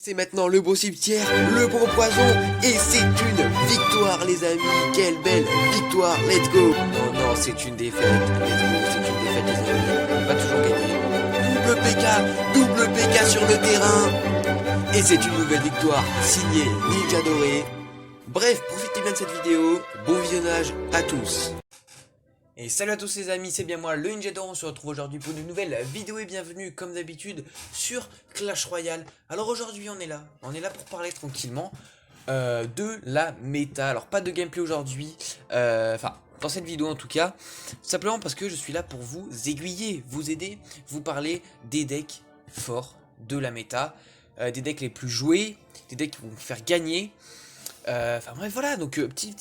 C'est maintenant le beau cimetière, le beau poison, et c'est une victoire les amis, quelle belle victoire, let's go. Non, non, c'est une défaite, let's go, c'est une défaite les amis, on va toujours gagner. Double PK sur le terrain, et c'est une nouvelle victoire, signée Ninja Doré. Bref, profitez bien de cette vidéo, bon visionnage à tous. Et salut à tous les amis, c'est bien moi, le Ninja Doré, on se retrouve aujourd'hui pour une nouvelle vidéo et bienvenue comme d'habitude sur Clash Royale. Alors aujourd'hui on est là pour parler tranquillement de la méta. Alors pas de gameplay aujourd'hui, enfin dans cette vidéo en tout cas, simplement parce que je suis là pour vous aiguiller, vous aider, vous parler des decks forts de la méta, des decks les plus joués, des decks qui vont vous faire gagner. Enfin bref voilà, donc petit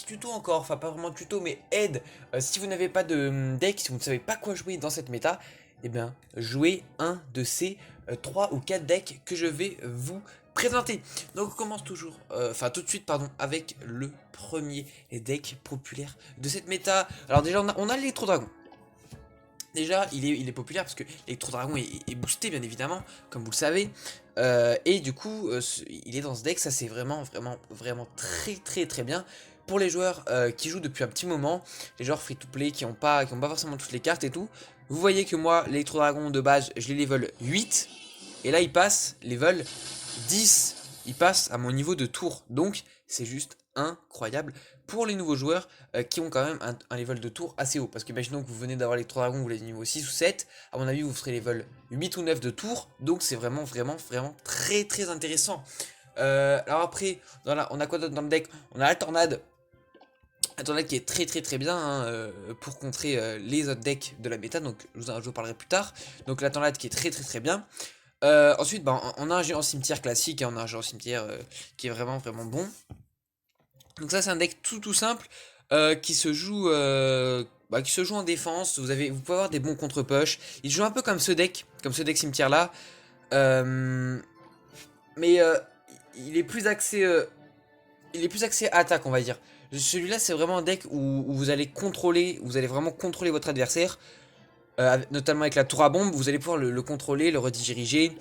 tuto encore, enfin pas vraiment tuto mais aide, si vous n'avez pas de deck, si vous ne savez pas quoi jouer dans cette méta, et bien jouez un de ces 3 ou 4 decks que je vais vous présenter. Donc on commence toujours, enfin tout de suite pardon, avec le premier deck populaire de cette méta. Alors déjà on a l'électro-dragon. Déjà, il est populaire parce que l'électro-dragon est boosté, bien évidemment, comme vous le savez. Et du coup, il est dans ce deck, ça c'est vraiment très bien. Pour les joueurs qui jouent depuis un petit moment, les joueurs free-to-play qui ont pas forcément toutes les cartes et tout. Vous voyez que moi, l'électro-dragon de base, je l'ai level 8. Et là, il passe level 10. Il passe à mon niveau de tour. Donc, c'est juste incroyable pour les nouveaux joueurs qui ont quand même un level de tour assez haut. Parce que imaginons que vous venez d'avoir l'électro-dragon, vous l'avez niveau 6 ou 7. À mon avis, vous serez level 8 ou 9 de tour. Donc, c'est vraiment très intéressant. Alors après, on a quoi d'autre dans le deck? On a la tornade. Un tornade qui est très bien hein, pour contrer les autres decks de la méta, donc je vous en parlerai plus tard. Donc la tornade qui est très bien. Ensuite bah, on a un géant cimetière classique, hein, on a un géant cimetière qui est vraiment bon. Donc ça c'est un deck tout simple qui se joue en défense. Vous pouvez avoir des bons contre-push. Il joue un peu comme ce deck cimetière là. Mais il est plus axé attaque on va dire. Celui-là c'est vraiment un deck où vous allez vraiment contrôler votre adversaire, notamment avec la tour à bombe, vous allez pouvoir le contrôler, le rediriger,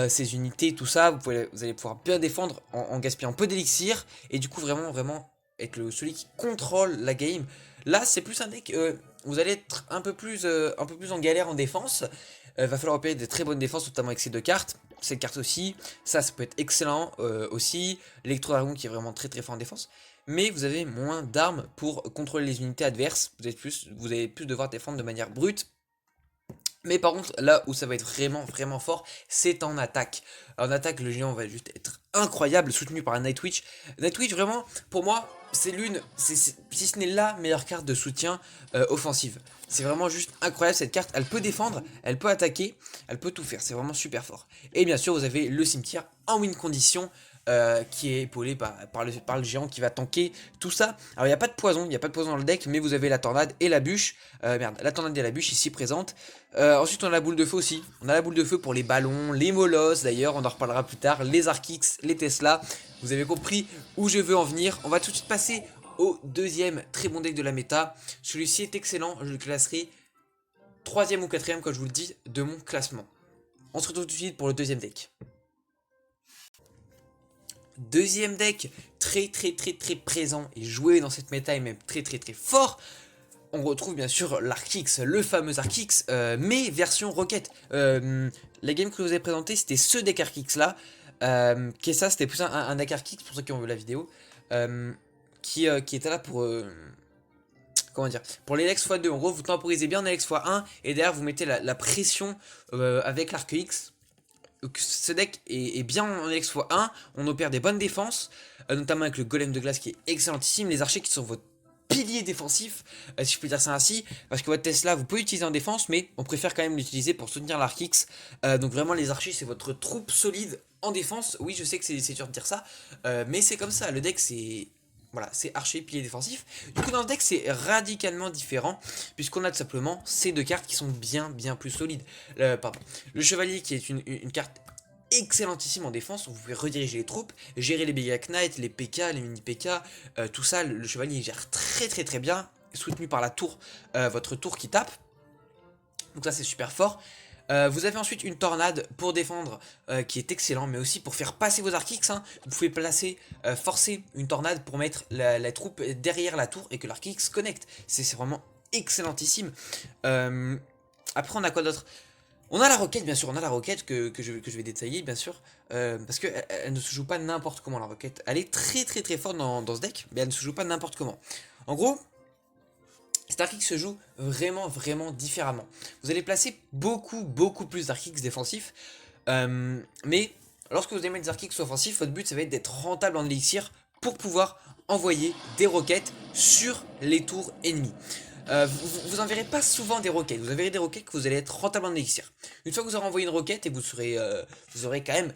ses unités, tout ça, vous allez pouvoir bien défendre en gaspillant un peu d'élixir, et du coup vraiment être celui qui contrôle la game. Là c'est plus un deck, vous allez être un peu plus en galère en défense, va falloir opérer des très bonnes défenses, notamment avec ces deux cartes. Cette carte aussi, ça peut être excellent aussi. L'électro-dragon qui est vraiment très fort en défense. Mais vous avez moins d'armes pour contrôler les unités adverses. Vous allez plus devoir défendre de manière brute. Mais par contre, là où ça va être vraiment fort, c'est en attaque. En attaque, le géant va juste être incroyable, soutenu par un Nightwitch. Nightwitch, vraiment, pour moi, c'est si ce n'est la meilleure carte de soutien offensive. C'est vraiment juste incroyable cette carte. Elle peut défendre, elle peut attaquer, elle peut tout faire. C'est vraiment super fort. Et bien sûr, vous avez le cimetière en win condition. Qui est épaulé par le géant qui va tanker tout ça. Alors il n'y a pas de poison, dans le deck, mais vous avez la tornade et la bûche. La tornade et la bûche ici présentes. Ensuite on a la boule de feu aussi. On a la boule de feu pour les ballons, les molosses d'ailleurs, on en reparlera plus tard, les Arkix, les Tesla. Vous avez compris où je veux en venir. On va tout de suite passer au deuxième très bon deck de la méta. Celui-ci est excellent, je le classerai 3ème ou 4ème quand je vous le dis de mon classement. On se retrouve tout de suite pour le deuxième deck. Deuxième deck, très présent et joué dans cette méta et même très fort. On retrouve bien sûr l'Arkix, le fameux Arkix, mais version Rocket. La game que je vous ai présenté, c'était ce deck Arkix là. Qui est ça, c'était plus un deck Arkix pour ceux qui ont vu la vidéo. Qui était là pour... comment dire, pour l'Elex x2. En gros, vous temporisez bien l'Elex x1 et derrière vous mettez la pression avec l'Arkix. Ce deck est bien en Elex x1, on opère des bonnes défenses, notamment avec le golem de glace qui est excellentissime, les archers qui sont votre pilier défensif, si je peux dire ça ainsi, parce que votre Tesla vous pouvez l'utiliser en défense, mais on préfère quand même l'utiliser pour soutenir l'Arkix, donc vraiment les archers c'est votre troupe solide en défense. Oui je sais que c'est dur de dire ça, mais c'est comme ça, le deck c'est... Voilà, c'est archer, pilier défensif. Du coup, dans le deck, c'est radicalement différent, puisqu'on a tout simplement ces deux cartes qui sont bien plus solides. Pardon. Le chevalier qui est une carte excellentissime en défense, où vous pouvez rediriger les troupes, gérer les Mega Knight, les PK, les mini PK, tout ça, le chevalier il gère très bien, soutenu par la tour, votre tour qui tape. Donc ça c'est super fort. Vous avez ensuite une tornade pour défendre qui est excellent, mais aussi pour faire passer vos arc X, hein. Vous pouvez placer, forcer une tornade pour mettre la troupe derrière la tour et que l'arc X connecte. C'est vraiment excellentissime. Après on a quoi d'autre? On a la roquette, bien sûr, on a la roquette que je vais détailler, bien sûr, parce qu'elle elle ne se joue pas n'importe comment, la roquette. Elle est très forte dans ce deck, mais elle ne se joue pas n'importe comment. En gros, cet arc X se joue vraiment différemment. Vous allez placer beaucoup plus d'arc X défensifs, mais lorsque vous allez mettre des arc X offensifs, votre but ça va être d'être rentable en élixir pour pouvoir envoyer des roquettes sur les tours ennemies. Vous enverrez pas souvent des roquettes, vous enverrez des roquettes que vous allez être rentable en élixir. Une fois que vous aurez envoyé une roquette et vous aurez quand même...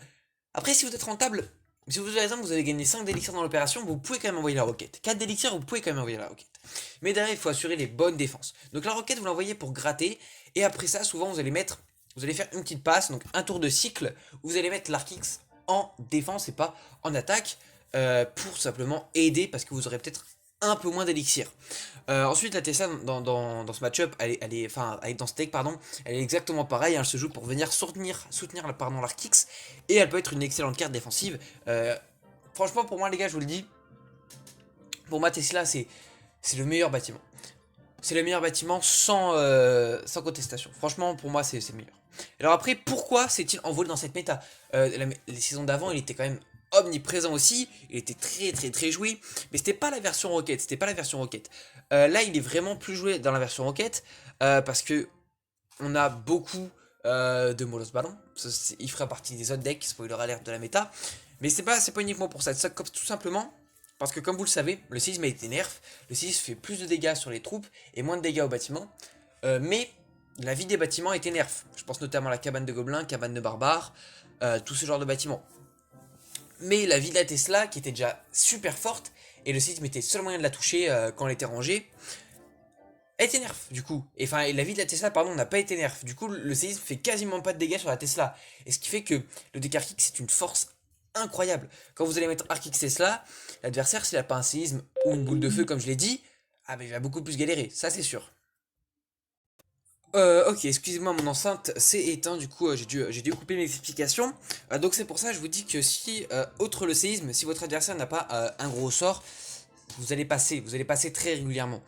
Après si vous êtes rentable, si vous, par exemple vous avez gagné 5 d'élixirs dans l'opération, vous pouvez quand même envoyer la roquette. 4 d'élixirs, vous pouvez quand même envoyer la roquette. Mais derrière il faut assurer les bonnes défenses. Donc la roquette vous l'envoyez pour gratter, et après ça souvent vous allez faire une petite passe, donc un tour de cycle, où vous allez mettre l'arc X en défense et pas en attaque, pour simplement aider parce que vous aurez peut-être un peu moins d'élixir. Ensuite la Tesla dans ce match-up, dans ce deck pardon, elle est exactement pareille, hein, elle se joue pour venir soutenir l'arc X, et elle peut être une excellente carte défensive. Franchement pour moi les gars je vous le dis, pour moi Tesla c'est le meilleur bâtiment. C'est le meilleur bâtiment sans contestation. Franchement pour moi c'est le meilleur. Alors après pourquoi s'est-il envolé dans cette méta? Les saisons d'avant il était quand même omniprésent aussi, il était très joué, mais c'était pas la version Rocket, là il est vraiment plus joué dans la version Rocket, parce que on a beaucoup de Molos Ballon, il fera partie des autres decks, spoiler alert de la méta, mais c'est pas uniquement pour ça, tout simplement parce que comme vous le savez, le séisme a été nerf, le séisme fait plus de dégâts sur les troupes et moins de dégâts aux bâtiments, mais la vie des bâtiments a été nerf, je pense notamment à la cabane de gobelins, cabane de barbares, tout ce genre de bâtiments. Mais la vie de la Tesla, qui était déjà super forte, et le séisme était le seul moyen de la toucher quand elle était rangée, elle était nerf du coup. Et enfin, la vie de la Tesla, pardon, n'a pas été nerf. Du coup, le séisme fait quasiment pas de dégâts sur la Tesla. Et ce qui fait que le deck Arc X c'est une force incroyable. Quand vous allez mettre Arc X Tesla, l'adversaire, s'il n'a pas un séisme ou une boule de feu, comme je l'ai dit, ah ben il va beaucoup plus galérer, ça c'est sûr. Ok, excusez-moi, mon enceinte s'est éteinte, du coup j'ai dû couper mes explications. Donc c'est pour ça que je vous dis que si, outre le séisme, si votre adversaire n'a pas un gros sort, vous allez passer très régulièrement.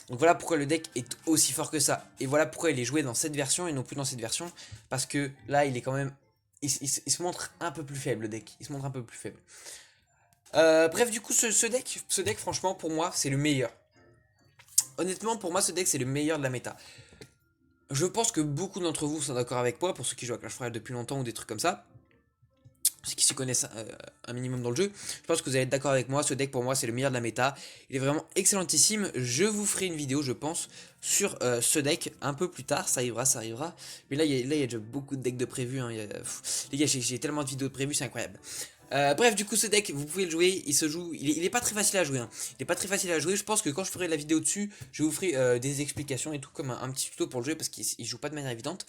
Donc voilà pourquoi le deck est aussi fort que ça. Et voilà pourquoi il est joué dans cette version et non plus dans cette version. Parce que là il est quand même... Il se montre un peu plus faible le deck, il se montre un peu plus faible. Bref du coup ce deck franchement pour moi c'est le meilleur. Honnêtement pour moi ce deck c'est le meilleur de la méta. Je pense que beaucoup d'entre vous sont d'accord avec moi, pour ceux qui jouent à Clash Royale depuis longtemps ou des trucs comme ça, ceux qui s'y connaissent un minimum dans le jeu, je pense que vous allez être d'accord avec moi, ce deck pour moi c'est le meilleur de la méta, il est vraiment excellentissime, je vous ferai une vidéo je pense sur ce deck un peu plus tard, ça arrivera, mais là il y a déjà beaucoup de decks de prévus, hein, les gars j'ai tellement de vidéos de prévues, c'est incroyable. Bref, du coup, ce deck, vous pouvez le jouer, il se joue, il est pas très facile à jouer, hein. Il est pas très facile à jouer, je pense que quand je ferai la vidéo dessus, je vous ferai des explications et tout, comme un petit tuto pour le jouer, parce qu'il joue pas de manière évidente.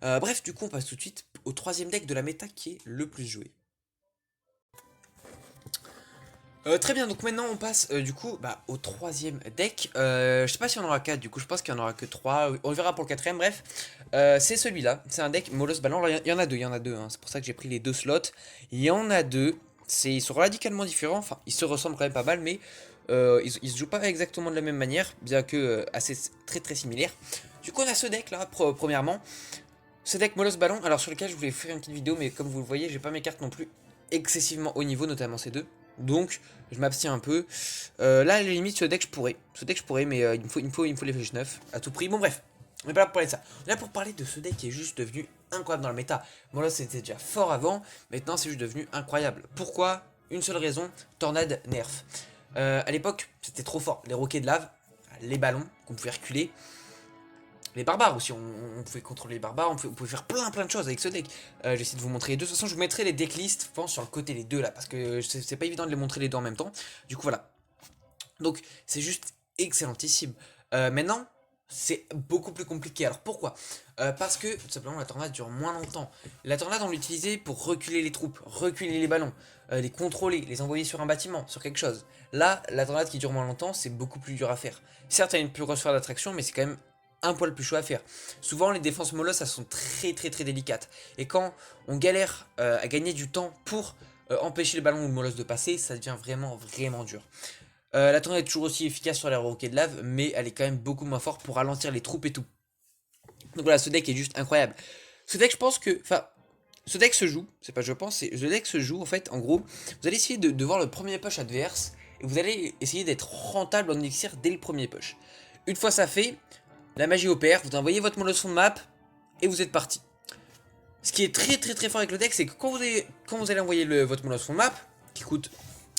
Bref, du coup, on passe tout de suite au troisième deck de la méta qui est le plus joué. Très bien, donc maintenant on passe du coup au troisième deck. Je sais pas si on aura 4, du coup je pense qu'il n'y en aura que 3. On verra pour le quatrième, bref. C'est celui-là, c'est un deck Molos Ballon. Alors il y en a deux, hein. C'est pour ça que j'ai pris les deux slots. Il y en a deux, ils sont radicalement différents, enfin ils se ressemblent quand même pas mal, mais ils se jouent pas exactement de la même manière, bien que assez très similaires. Du coup on a ce deck là, premièrement. Ce deck Molos Ballon, alors sur lequel je voulais faire une petite vidéo, mais comme vous le voyez, j'ai pas mes cartes non plus excessivement haut niveau, notamment ces deux. Donc, je m'abstiens un peu. Là, à la limite, ce deck, je pourrais, mais il me faut les flèches 9 à tout prix. Bon, bref, on est pas là pour parler de ça. On est là pour parler de ce deck qui est juste devenu incroyable dans le méta. Bon, là, c'était déjà fort avant. Maintenant, c'est juste devenu incroyable. Pourquoi? Une seule raison, Tornade nerf. À l'époque, c'était trop fort. Les roquets de lave, les ballons qu'on pouvait reculer. Les barbares aussi, on pouvait contrôler les barbares, on pouvait faire plein de choses avec ce deck. J'essaie de vous montrer les deux. De toute façon, je vous mettrai les decklists, je pense, sur le côté, les deux là, parce que c'est pas évident de les montrer les deux en même temps. Du coup, voilà. Donc, c'est juste excellentissime. Maintenant, c'est beaucoup plus compliqué. Alors, pourquoi? Parce que, tout simplement, la tornade dure moins longtemps. La tornade, on l'utilisait pour reculer les troupes, reculer les ballons, les contrôler, les envoyer sur un bâtiment, sur quelque chose. Là, la tornade qui dure moins longtemps, c'est beaucoup plus dur à faire. Certes, il y a une plus grosse phase d'attraction, mais c'est quand même un poil plus chaud à faire. Souvent les défenses molosses elles sont très délicates. Et quand on galère à gagner du temps pour empêcher le ballon ou le molosse de passer, ça devient vraiment dur. La tornade est toujours aussi efficace sur les roquets de lave, mais elle est quand même beaucoup moins forte pour ralentir les troupes et tout. Donc voilà, ce deck est juste incroyable. Ce deck, je pense que... Enfin, ce deck se joue, c'est pas je pense, c'est ce deck se joue en fait, en gros, vous allez essayer de voir le premier push adverse, et vous allez essayer d'être rentable en élixir dès le premier push. Une fois ça fait, la magie opère, vous envoyez votre molosse fond de map, et vous êtes parti. Ce qui est très fort avec le deck, c'est que quand vous allez envoyer votre molosse fond de map, qui coûte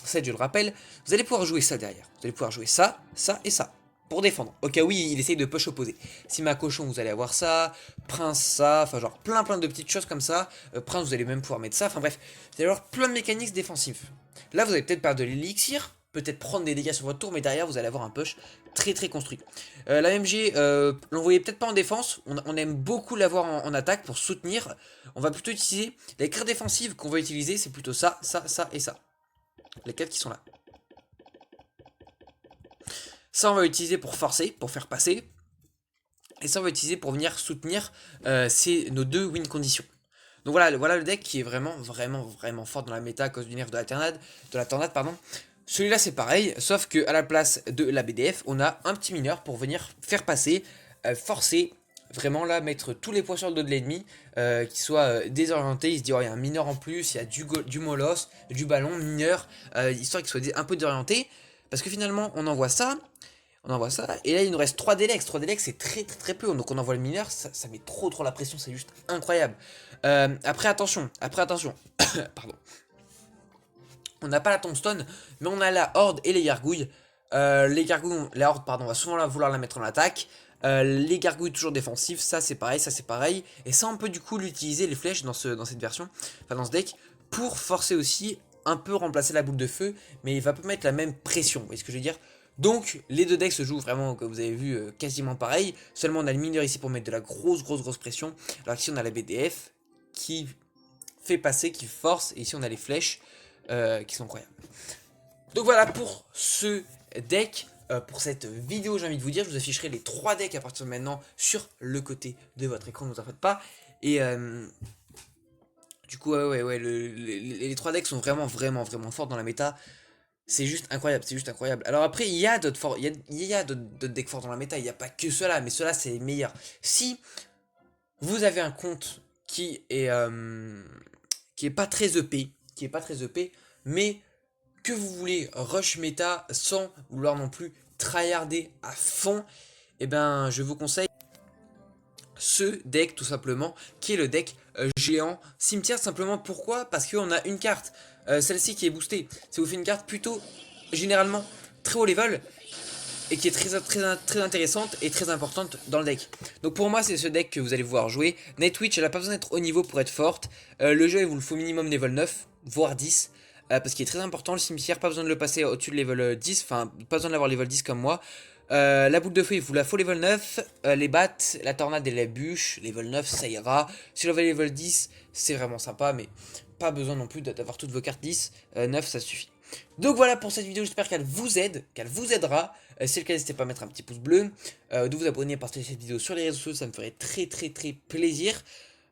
7 je le rappelle, vous allez pouvoir jouer ça derrière. Vous allez pouvoir jouer ça, ça et ça. Pour défendre. Au cas où il essaye de push opposé. Si ma cochon, vous allez avoir ça. Prince, ça. Enfin, genre plein de petites choses comme ça. Prince, vous allez même pouvoir mettre ça. Enfin bref, vous allez avoir plein de mécaniques défensifs. Là, vous allez peut-être perdre de l'élixir. Peut-être prendre des dégâts sur votre tour. Mais derrière, vous allez avoir un push très construit. La MG, l'envoyez peut-être pas en défense. On aime beaucoup l'avoir en attaque pour soutenir. On va plutôt utiliser les cartes défensives qu'on va utiliser. C'est plutôt ça, ça et ça. Les 4 qui sont là. Ça, on va utiliser pour forcer, pour faire passer. Et ça, on va utiliser pour venir soutenir nos 2 win conditions. Donc voilà le deck qui est vraiment fort dans la méta à cause du nerf de la tornade, pardon. Celui-là, c'est pareil, sauf que à la place de la BDF, on a un petit mineur pour venir faire passer, forcer, vraiment là, mettre tous les points sur le dos de l'ennemi, qui soit désorienté. Il se dit, oh, il y a un mineur en plus, il y a du molosse, du ballon, mineur, histoire qu'il soit un peu désorienté. Parce que finalement, on envoie ça, et là il nous reste 3 Delex. 3 Delex c'est très peu, donc on envoie le mineur, ça met trop la pression, c'est juste incroyable. Après attention, pardon. On n'a pas la tombstone, mais on a la horde et les gargouilles. La horde, pardon, on va souvent vouloir la mettre en attaque. Les gargouilles toujours défensifs, ça c'est pareil, et ça on peut du coup l'utiliser, les flèches dans cette version, enfin dans ce deck, pour forcer aussi un peu remplacer la boule de feu, mais il va pas mettre la même pression, vous voyez ce que je veux dire. Donc les deux decks se jouent vraiment, comme vous avez vu, quasiment pareil, seulement on a le mineur ici pour mettre de la grosse pression, alors ici on a la BDF qui fait passer, qui force, et ici on a les flèches qui sont incroyables. Donc voilà pour ce deck. Pour cette vidéo, j'ai envie de vous dire, je vous afficherai les 3 decks à partir de maintenant sur le côté de votre écran, ne vous en faites pas. Et du coup, les 3 decks sont vraiment forts dans la méta. C'est juste incroyable, Alors après, il y a d'autres decks forts dans la méta, il n'y a pas que ceux-là, mais ceux-là, c'est les meilleurs. Si vous avez un compte qui est pas très EP, mais que vous voulez rush méta sans vouloir non plus tryharder à fond, et ben je vous conseille ce deck tout simplement, qui est le deck géant cimetière. Simplement pourquoi? Parce qu'on a une carte, celle-ci qui est boostée, ça vous fait une carte plutôt généralement très haut level et qui est très intéressante et très importante dans le deck. Donc pour moi c'est ce deck que vous allez voir jouer. Nightwitch elle a pas besoin d'être haut niveau pour être forte, le jeu il vous le faut minimum level 9 voire 10. Parce qu'il est très important le cimetière, pas besoin de le passer au-dessus de level 10, enfin pas besoin d'avoir level 10 comme moi. La boule de feu il vous la faut level 9, les battes, la tornade et les bûches, level 9 ça ira. Si vous avez level 10 c'est vraiment sympa, mais pas besoin non plus d'avoir toutes vos cartes 10, 9 ça suffit. Donc voilà pour cette vidéo, j'espère qu'elle vous aide, qu'elle vous aidera. Si c'est le cas, n'hésitez pas à mettre un petit pouce bleu, de vous abonner, à partager cette vidéo sur les réseaux sociaux, ça me ferait très plaisir.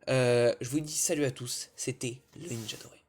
Je vous dis salut à tous, c'était le Ninja Doré.